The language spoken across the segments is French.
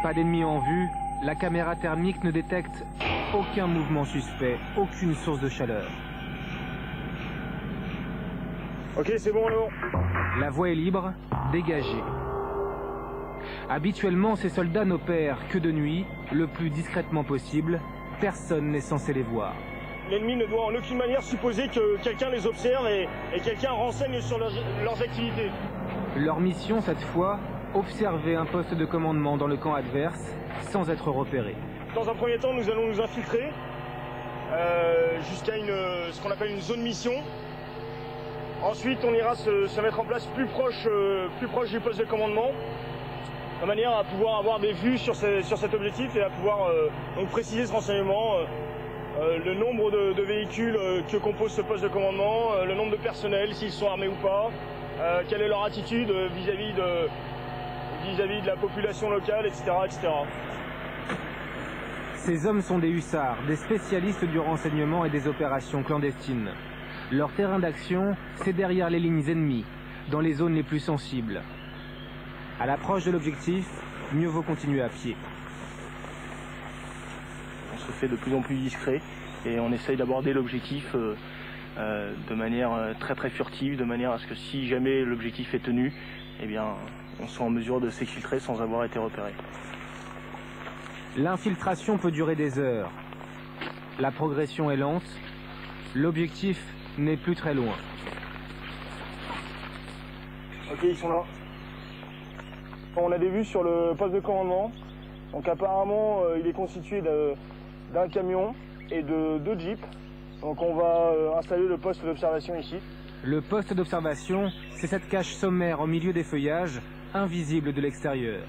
Pas d'ennemis en vue, la caméra thermique ne détecte aucun mouvement suspect, aucune source de chaleur. Ok, c'est bon alors. La voie est libre, dégagée. Habituellement, ces soldats n'opèrent que de nuit, le plus discrètement possible. Personne n'est censé les voir. L'ennemi ne doit en aucune manière supposer que quelqu'un les observe et quelqu'un renseigne sur leurs activités. Leur mission, cette fois, observer un poste de commandement dans le camp adverse sans être repérés. Dans un premier temps, nous allons nous infiltrer jusqu'à ce qu'on appelle une zone mission. Ensuite, on ira se mettre en place plus proche du poste de commandement, de manière à pouvoir avoir des vues sur cet objectif et à pouvoir donc préciser ce renseignement, le nombre de véhicules que compose ce poste de commandement, le nombre de personnels, s'ils sont armés ou pas, quelle est leur attitude vis-à-vis de la population locale, etc., etc. Ces hommes sont des hussards, des spécialistes du renseignement et des opérations clandestines. Leur terrain d'action, c'est derrière les lignes ennemies, dans les zones les plus sensibles. À l'approche de l'objectif, mieux vaut continuer à pied. On se fait de plus en plus discret et on essaye d'aborder l'objectif de manière très très furtive, de manière à ce que si jamais l'objectif est tenu, eh bien, on soit en mesure de s'exfiltrer sans avoir été repéré. L'infiltration peut durer des heures. La progression est lente. L'objectif n'est plus très loin. Ok, ils sont là. On a des vues sur le poste de commandement. Donc apparemment, il est constitué d'un camion et de 2 jeeps. Donc on va installer le poste d'observation ici. Le poste d'observation, c'est cette cache sommaire au milieu des feuillages, invisible de l'extérieur.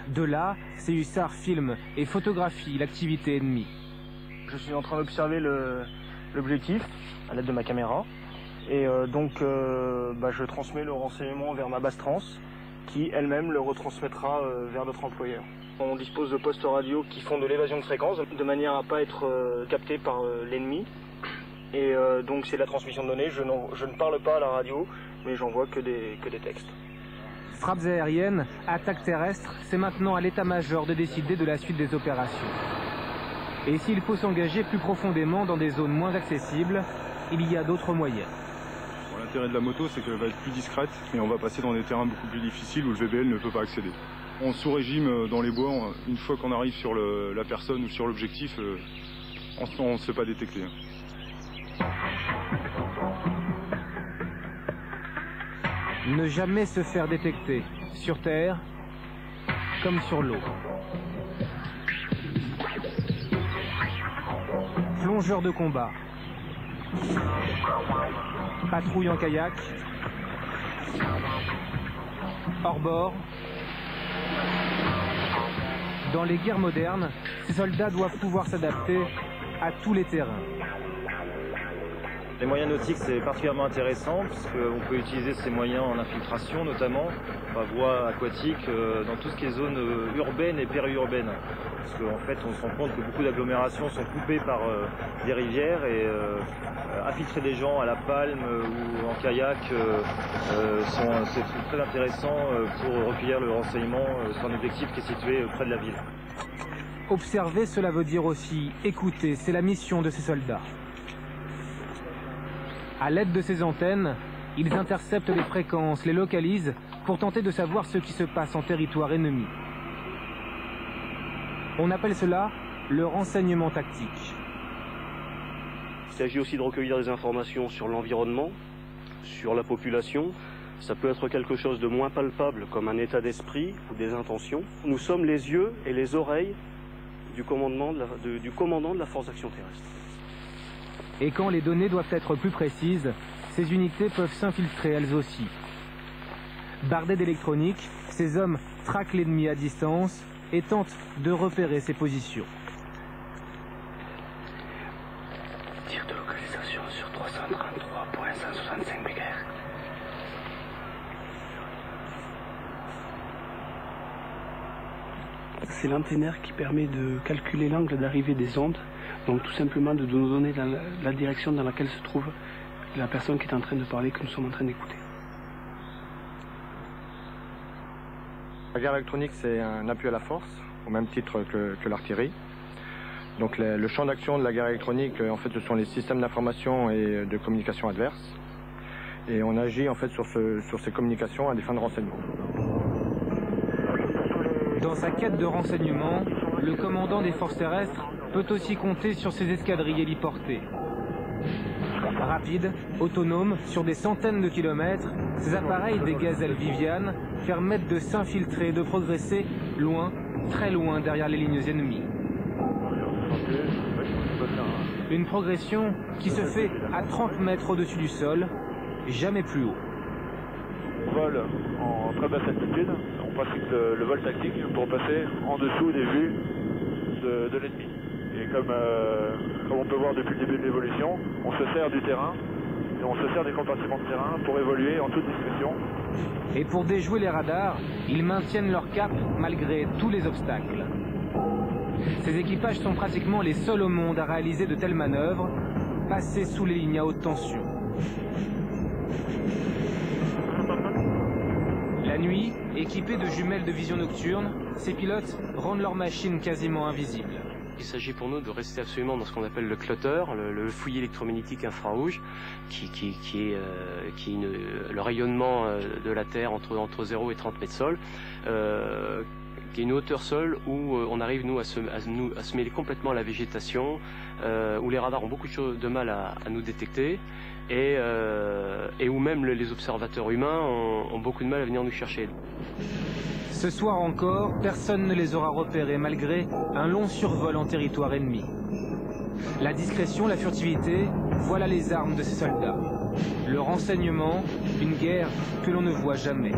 De là, ces hussards filment et photographient l'activité ennemie. Je suis en train d'observer l'objectif à l'aide de ma caméra. Et donc je transmets le renseignement vers ma base trans, qui elle-même le retransmettra vers notre employeur. On dispose de postes radio qui font de l'évasion de fréquence, de manière à ne pas être capté par l'ennemi. Et donc c'est la transmission de données, je ne parle pas à la radio, mais j'envoie que des textes. Frappes aériennes, attaques terrestres, c'est maintenant à l'état-major de décider de la suite des opérations. Et s'il faut s'engager plus profondément dans des zones moins accessibles, il y a d'autres moyens. Bon, l'intérêt de la moto, c'est qu'elle va être plus discrète et on va passer dans des terrains beaucoup plus difficiles où le VBL ne peut pas accéder. En sous-régime dans les bois, une fois qu'on arrive sur la personne ou sur l'objectif, on ne se fait pas détecter. Ne jamais se faire détecter, sur terre comme sur l'eau. Plongeur de combat. Patrouille en kayak. Hors bord. Dans les guerres modernes, ces soldats doivent pouvoir s'adapter à tous les terrains. Les moyens nautiques, c'est particulièrement intéressant puisqu'on peut utiliser ces moyens en infiltration, notamment par voie aquatique, dans tout ce qui est zones urbaines et périurbaines. Parce qu'en fait, on se rend compte que beaucoup d'agglomérations sont coupées par des rivières et infiltrer des gens à la palme ou en kayak, c'est très intéressant pour recueillir le renseignement sur un objectif qui est situé près de la ville. Observer, cela veut dire aussi écouter, c'est la mission de ces soldats. À l'aide de ces antennes, ils interceptent les fréquences, les localisent pour tenter de savoir ce qui se passe en territoire ennemi. On appelle cela le renseignement tactique. Il s'agit aussi de recueillir des informations sur l'environnement, sur la population. Ça peut être quelque chose de moins palpable comme un état d'esprit ou des intentions. Nous sommes les yeux et les oreilles du commandant de la force d'action terrestre. Et quand les données doivent être plus précises, ces unités peuvent s'infiltrer elles aussi. Bardés d'électronique, ces hommes traquent l'ennemi à distance et tentent de repérer ses positions. Tir de localisation sur 333.165 MHz. C'est l'antennaire qui permet de calculer l'angle d'arrivée des ondes. Donc tout simplement de nous donner la direction dans laquelle se trouve la personne qui est en train de parler, que nous sommes en train d'écouter. La guerre électronique, c'est un appui à la force, au même titre que l'artillerie. Donc le champ d'action de la guerre électronique, en fait, ce sont les systèmes d'information et de communication adverses. Et on agit en fait sur ces communications à des fins de renseignement. Dans sa quête de renseignement, le commandant des forces terrestres peut aussi compter sur ses escadrilles héliportées. Rapides, autonomes, sur des centaines de kilomètres, ces appareils des gazelles Viviane permettent de s'infiltrer et de progresser loin, très loin derrière les lignes ennemies. Une progression qui se fait à 30 mètres au-dessus du sol, jamais plus haut. On vole en très basse altitude, on pratique le vol tactique pour passer en dessous des vues de l'ennemi. Et comme on peut voir depuis le début de l'évolution, on se sert du terrain, et on se sert des compartiments de terrain pour évoluer en toute discrétion. Et pour déjouer les radars, ils maintiennent leur cap malgré tous les obstacles. Ces équipages sont pratiquement les seuls au monde à réaliser de telles manœuvres, passer sous les lignes à haute tension. La nuit, équipés de jumelles de vision nocturne, ces pilotes rendent leur machine quasiment invisible. Il s'agit pour nous de rester absolument dans ce qu'on appelle le clutter, le fouillis électromagnétique infrarouge, qui est le rayonnement de la Terre entre 0 et 30 mètres sol, qui est une hauteur sol où on arrive nous à se mêler complètement à la végétation, où les radars ont beaucoup de mal à nous détecter, et où même les observateurs humains ont beaucoup de mal à venir nous chercher. Ce soir encore, personne ne les aura repérés malgré un long survol en territoire ennemi. La discrétion, la furtivité, voilà les armes de ces soldats. Le renseignement, une guerre que l'on ne voit jamais.